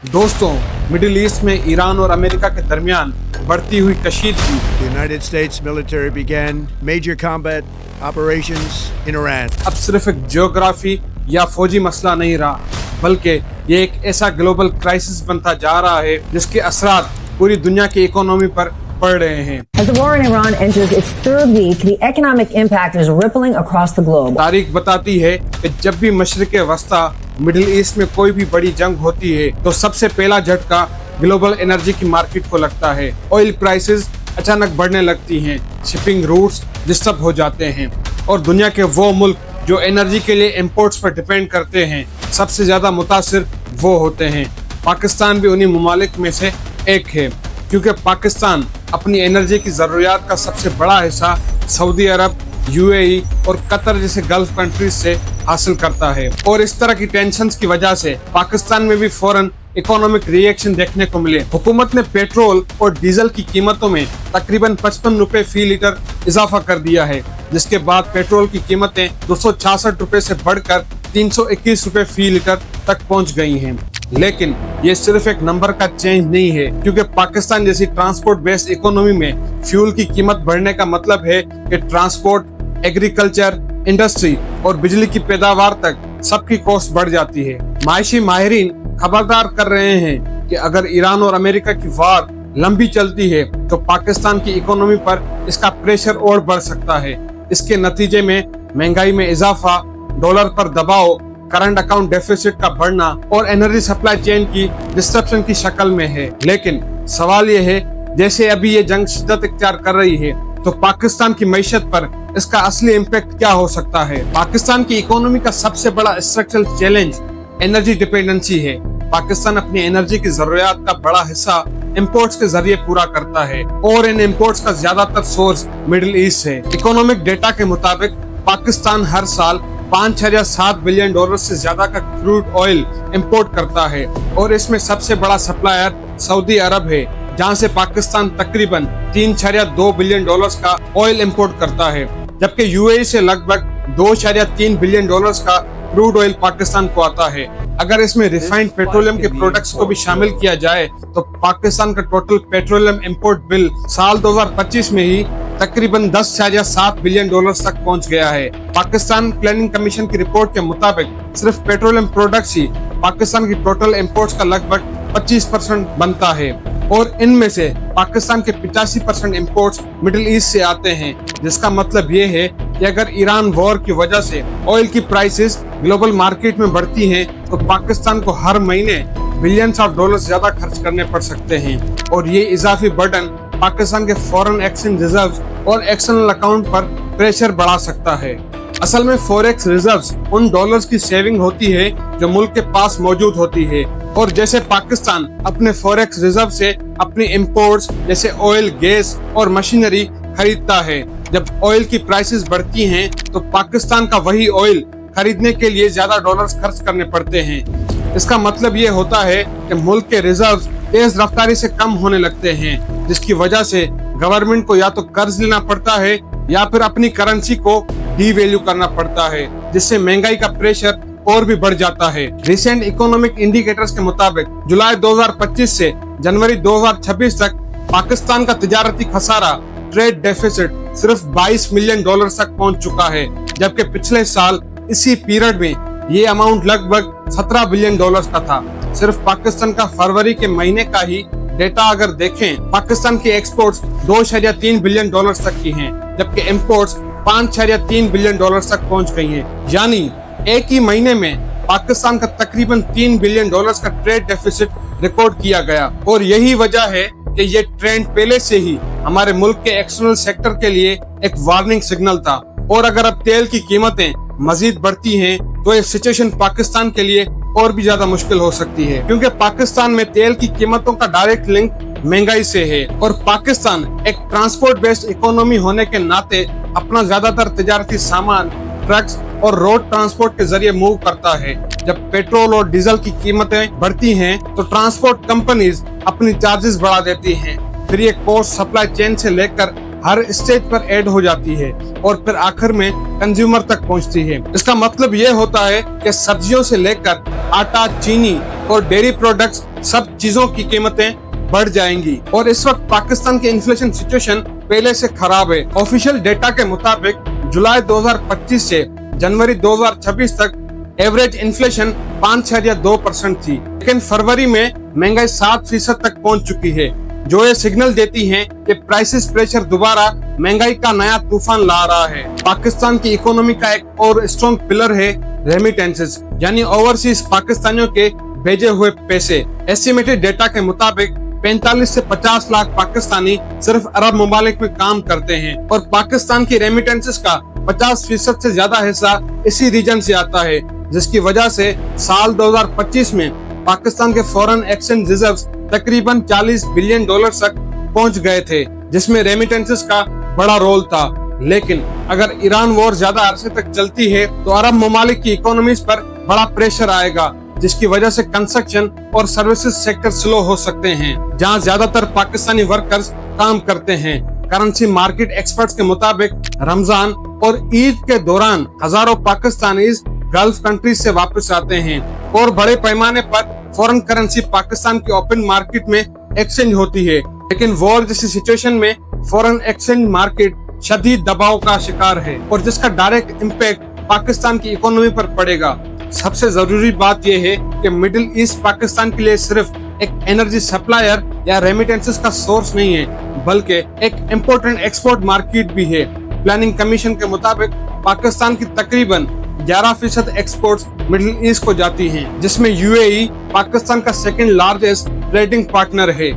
दोस्तों, middle east में Iran और अमेरिका के दरमियान बढ़ती हुई कशीदगी। The United States military began major combat operations in Iran. अब सिर्फ एक जियोग्राफी या फौजी मसला नहीं रहा, बल्कि ये एक ऐसा ग्लोबल क्राइसिस बनता जा रहा है जिसके असरात पूरी दुनिया की इकोनॉमी पर पड़ रहे हैं। As the war in Iran enters its third week, the economic impact is rippling across the globe. तारीख बताती है कि जब भी मशरिक़ वस्ता मिडिल ईस्ट में कोई भी बड़ी जंग होती है तो सबसे पहला झटका ग्लोबल एनर्जी की मार्केट को लगता है। ऑयल प्राइसेस अचानक बढ़ने लगती हैं, शिपिंग रूट्स डिस्टर्ब हो जाते हैं और दुनिया के वो मुल्क जो एनर्जी के लिए इंपोर्ट्स पर डिपेंड करते हैं सबसे ज्यादा मुतासिर वो होते हैं। पाकिस्तान भी उन्हीं ममालिक में से एक है, क्योंकि पाकिस्तान अपनी एनर्जी की ज़रूरियात का सबसे बड़ा हिस्सा सऊदी अरब, यूएई और कतर जैसे गल्फ कंट्रीज से हासिल करता है। और इस तरह की टेंशन्स की वजह से पाकिस्तान में भी फौरन इकोनॉमिक रिएक्शन देखने को मिले। हुकूमत ने पेट्रोल और डीजल की कीमतों में तकरीबन 55 रुपए फी लीटर इजाफा कर दिया है, जिसके बाद पेट्रोल की कीमतें 266 रुपए से बढ़कर 321 रुपए फी लीटर तक पहुंच गई हैं। लेकिन ये सिर्फ एक नंबर का चेंज नहीं है, क्योंकि पाकिस्तान जैसी ट्रांसपोर्ट बेस्ड इकोनॉमी में फ्यूल की कीमत बढ़ने का मतलब है कि ट्रांसपोर्ट, एग्रीकल्चर, इंडस्ट्री और बिजली की पैदावार तक सबकी कॉस्ट बढ़ जाती है। मायशी माहिरीन खबरदार कर रहे हैं कि अगर ईरान और अमेरिका की वार लंबी चलती है तो पाकिस्तान की इकोनॉमी पर इसका प्रेशर और बढ़ सकता है। इसके नतीजे में महंगाई में इजाफा, डॉलर पर दबाव, करंट अकाउंट डेफिसिट का बढ़ना और एनर्जी सप्लाई चेन की डिस्ट्रप्शन की शक्ल में है। लेकिन सवाल ये है, जैसे अभी ये जंग शिद्दत इख्तियार कर रही है तो पाकिस्तान की मईशत पर इसका असली इम्पैक्ट क्या हो सकता है। पाकिस्तान की इकोनॉमी का सबसे बड़ा स्ट्रक्चरल चैलेंज एनर्जी डिपेंडेंसी है। पाकिस्तान अपनी एनर्जी की जरूरियात का बड़ा हिस्सा इंपोर्ट्स के जरिए पूरा करता है और इन इंपोर्ट्स का ज्यादातर सोर्स मिडिल ईस्ट है। इकोनॉमिक डेटा के मुताबिक पाकिस्तान हर साल 5.7 बिलियन डॉलर से ज्यादा का क्रूड ऑयल इंपोर्ट करता है और इसमें सबसे बड़ा सप्लायर सऊदी अरब है, जहां से पाकिस्तान तकरीबन 3.2 बिलियन डॉलर्स का ऑयल इंपोर्ट करता है, जबकि यूएई से लगभग 2.3 बिलियन डॉलर्स का क्रूड ऑयल पाकिस्तान को आता है। अगर इसमें रिफाइंड पेट्रोलियम के प्रोडक्ट्स को भी शामिल किया जाए तो पाकिस्तान का टोटल पेट्रोलियम इंपोर्ट बिल साल 2025 में ही तकरीबन 10.7 बिलियन डॉलर्स तक पहुंच गया है। पाकिस्तान प्लानिंग कमीशन की रिपोर्ट के मुताबिक सिर्फ पेट्रोलियम प्रोडक्ट्स ही पाकिस्तान की टोटल इंपोर्ट्स का लगभग 25% बनता है और इनमें से पाकिस्तान के 85% इंपोर्ट्स मिडिल ईस्ट से आते हैं, जिसका मतलब ये है कि अगर ईरान वॉर की वजह से ऑयल की प्राइसेस ग्लोबल मार्केट में बढ़ती हैं तो पाकिस्तान को हर महीने बिलियंस ऑफ डॉलर्स ज्यादा खर्च करने पड़ सकते हैं और ये इजाफी बर्डन पाकिस्तान के फॉरेन एक्सचेंज रिजर्व्स और एक्सटर्नल अकाउंट पर प्रेशर बढ़ा सकता है। असल में फॉरेक्स रिजर्व्स उन डॉलर्स की सेविंग होती है जो मुल्क के पास मौजूद होती है और जैसे पाकिस्तान अपने फॉरेक्स रिजर्व से अपनी इंपोर्ट्स जैसे ऑयल, गैस और मशीनरी खरीदता है। जब ऑयल की प्राइसेस बढ़ती हैं तो पाकिस्तान का वही ऑयल खरीदने के लिए ज्यादा डॉलर्स खर्च करने पड़ते हैं। इसका मतलब ये होता है कि मुल्क के रिजर्व्स तेज रफ्तारी से कम होने लगते हैं, जिसकी वजह से गवर्नमेंट को या तो कर्ज लेना पड़ता है या फिर अपनी करेंसी को डीवैल्यू करना पड़ता है, जिससे महंगाई का प्रेशर और भी बढ़ जाता है। रिसेंट इकोनॉमिक इंडिकेटर्स के मुताबिक जुलाई 2025 से जनवरी 2026 तक पाकिस्तान का तिजारती खसारा, ट्रेड डेफिसिट सिर्फ 22 मिलियन डॉलर तक पहुंच चुका है, जबकि पिछले साल इसी पीरियड में ये अमाउंट लगभग 17 बिलियन डॉलर्स का था। सिर्फ पाकिस्तान का फरवरी के महीने का ही डेटा अगर देखें, पाकिस्तान की एक्सपोर्ट्स 2.3 बिलियन डॉलर्स तक की हैं, जबकि इंपोर्ट्स 5.3 बिलियन डॉलर्स तक पहुंच गई हैं। यानी एक ही महीने में पाकिस्तान का तकरीबन 3 बिलियन डॉलर्स का ट्रेड डेफिसिट रिकॉर्ड किया गया और यही वजह है कि ये ट्रेंड पहले से ही हमारे मुल्क के एक्सटर्नल सेक्टर के लिए एक वार्निंग सिग्नल था और अगर अब तेल की कीमतें मजीद बढ़ती हैं तो ये सिचुएशन पाकिस्तान के लिए और भी ज्यादा मुश्किल हो सकती है, क्योंकि पाकिस्तान में तेल की कीमतों का डायरेक्ट लिंक महंगाई से है और पाकिस्तान एक ट्रांसपोर्ट बेस्ड इकोनॉमी होने के नाते अपना ज्यादातर तिजारती सामान ट्रक्स और रोड ट्रांसपोर्ट के जरिए मूव करता है। जब पेट्रोल और डीजल की कीमतें बढ़ती हैं तो ट्रांसपोर्ट कंपनीज अपनी चार्जेस बढ़ा देती हैं, फिर ये कॉस्ट सप्लाई चेन से लेकर हर स्टेज पर ऐड हो जाती है और फिर आखिर में कंज्यूमर तक पहुंचती है। इसका मतलब ये होता है कि सब्जियों से लेकर आटा, चीनी और डेयरी प्रोडक्ट्स सब चीजों की कीमतें बढ़ जाएंगी। और इस वक्त पाकिस्तान की इन्फ्लेशन सिचुएशन पहले से खराब है। ऑफिशियल डेटा के मुताबिक जुलाई 2025 से जनवरी 2026 तक एवरेज इन्फ्लेशन 5.2% थी, लेकिन फरवरी में महंगाई 7% तक पहुंच चुकी है, जो ये सिग्नल देती है कि प्राइसेस प्रेशर दोबारा महंगाई का नया तूफान ला रहा है। पाकिस्तान की इकोनॉमी का एक और स्ट्रॉन्ग पिलर है रेमिटेंसेस, यानी ओवरसीज पाकिस्तानियों के भेजे हुए पैसे। एस्टिमेटेड डेटा के मुताबिक 45 से 50 लाख पाकिस्तानी सिर्फ अरब ममालिक में काम करते हैं और पाकिस्तान की रेमिटेंसेस का 50% से ज्यादा हिस्सा इसी रीजन से आता है, जिसकी वजह से साल 2025 में पाकिस्तान के फॉरेन एक्सचेंज रिजर्व्स तकरीबन $40 बिलियन तक पहुंच गए थे, जिसमें रेमिटेंसेस का बड़ा रोल था। लेकिन अगर ईरान वॉर ज्यादा अरसे तक चलती है तो अरब ममालिक की इकोनॉमीज पर बड़ा प्रेशर आएगा, जिसकी वजह से कंस्ट्रक्शन और सर्विसेज सेक्टर स्लो हो सकते हैं, जहां ज्यादातर पाकिस्तानी वर्कर्स काम करते हैं। करेंसी मार्केट एक्सपर्ट्स के मुताबिक रमजान और ईद के दौरान हजारों पाकिस्तानीज गल्फ कंट्रीज से वापस आते हैं और बड़े पैमाने पर फॉरेन करेंसी पाकिस्तान की ओपन मार्केट में एक्सचेंज होती है। लेकिन वॉर जैसी सिचुएशन में फॉरेन एक्सचेंज मार्केट शदीद दबाव का शिकार है और जिसका डायरेक्ट इम्पैक्ट पाकिस्तान की इकोनॉमी पर पड़ेगा। सबसे जरूरी बात यह है कि मिडिल ईस्ट पाकिस्तान के लिए सिर्फ एक एनर्जी सप्लायर या रेमिटेंसेस का सोर्स नहीं है, बल्कि एक इम्पोर्टेंट एक्सपोर्ट मार्केट भी है। प्लानिंग कमीशन के मुताबिक पाकिस्तान की तकरीबन 11% एक्सपोर्ट्स मिडिल ईस्ट को जाती हैं, जिसमें यूएई पाकिस्तान का सेकंड लार्जेस्ट ट्रेडिंग पार्टनर है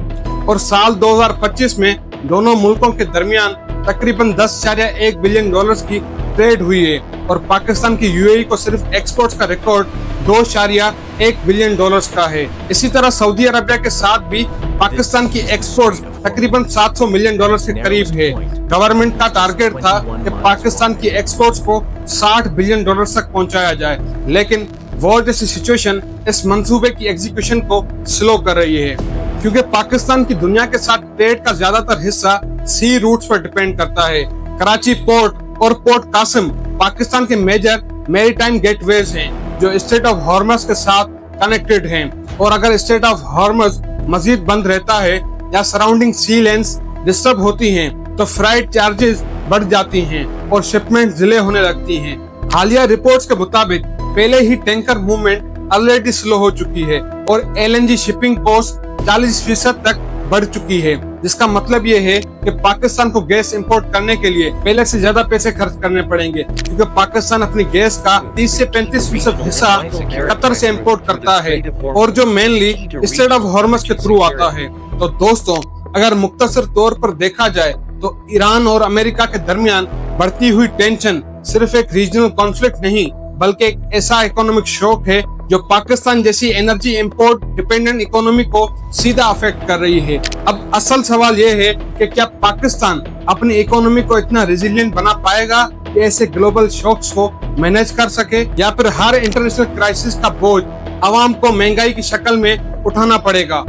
और साल 2025 में दोनों मुल्कों के दरमियान तकरीबन $10.1 बिलियन की ट्रेड हुई है और पाकिस्तान की यूएई को सिर्फ एक्सपोर्ट्स का रिकॉर्ड $2.1 बिलियन का है। इसी तरह सऊदी अरबिया के साथ भी पाकिस्तान की एक्सपोर्ट्स तकरीबन $700 मिलियन के करीब है। गवर्नमेंट का टारगेट था कि पाकिस्तान की एक्सपोर्ट्स को $60 बिलियन तक पहुंचाया जाए, लेकिन वॉर जैसी सिचुएशन इस मंसूबे की एग्जीक्यूशन को स्लो कर रही है, क्योंकि पाकिस्तान की दुनिया के साथ ट्रेड का ज्यादातर हिस्सा सी रूट्स पर डिपेंड करता है। कराची पोर्ट और पोर्ट कासिम पाकिस्तान के मेजर मैरीटाइम गेटवेज हैं, जो स्ट्रेट ऑफ हॉर्मस के साथ कनेक्टेड हैं और अगर स्ट्रेट ऑफ हॉर्मस मजीद बंद रहता है या सराउंडिंग सी लेन्स डिस्टर्ब होती हैं तो फ्राइट चार्जेस बढ़ जाती हैं और शिपमेंट डिले होने लगती हैं। हालिया रिपोर्ट्स के मुताबिक पहले ही टैंकर मूवमेंट ऑलरेडी स्लो हो चुकी है और एलएनजी शिपिंग कॉस्ट 40% तक बढ़ चुकी है, जिसका मतलब ये है कि पाकिस्तान को गैस इंपोर्ट करने के लिए पहले से ज्यादा पैसे खर्च करने पड़ेंगे, क्योंकि पाकिस्तान अपनी गैस का 30 से 35% हिस्सा कतर से इंपोर्ट करता है और जो मेनली स्ट्रेट ऑफ हॉर्मस के थ्रू आता है। तो दोस्तों, अगर मुख्तसर तौर पर देखा जाए तो ईरान और अमेरिका के दरमियान बढ़ती हुई टेंशन सिर्फ एक रीजनल कॉन्फ्लिक्ट नहीं, बल्कि एक ऐसा इकोनॉमिक शॉक है जो पाकिस्तान जैसी एनर्जी इंपोर्ट डिपेंडेंट इकोनॉमी को सीधा अफेक्ट कर रही है। अब असल सवाल ये है कि क्या पाकिस्तान अपनी इकोनॉमी को इतना रेजिलिएंट बना पाएगा कि ऐसे ग्लोबल शॉक्स को मैनेज कर सके, या फिर हर इंटरनेशनल क्राइसिस का बोझ आवाम को महंगाई की शक्ल में उठाना पड़ेगा।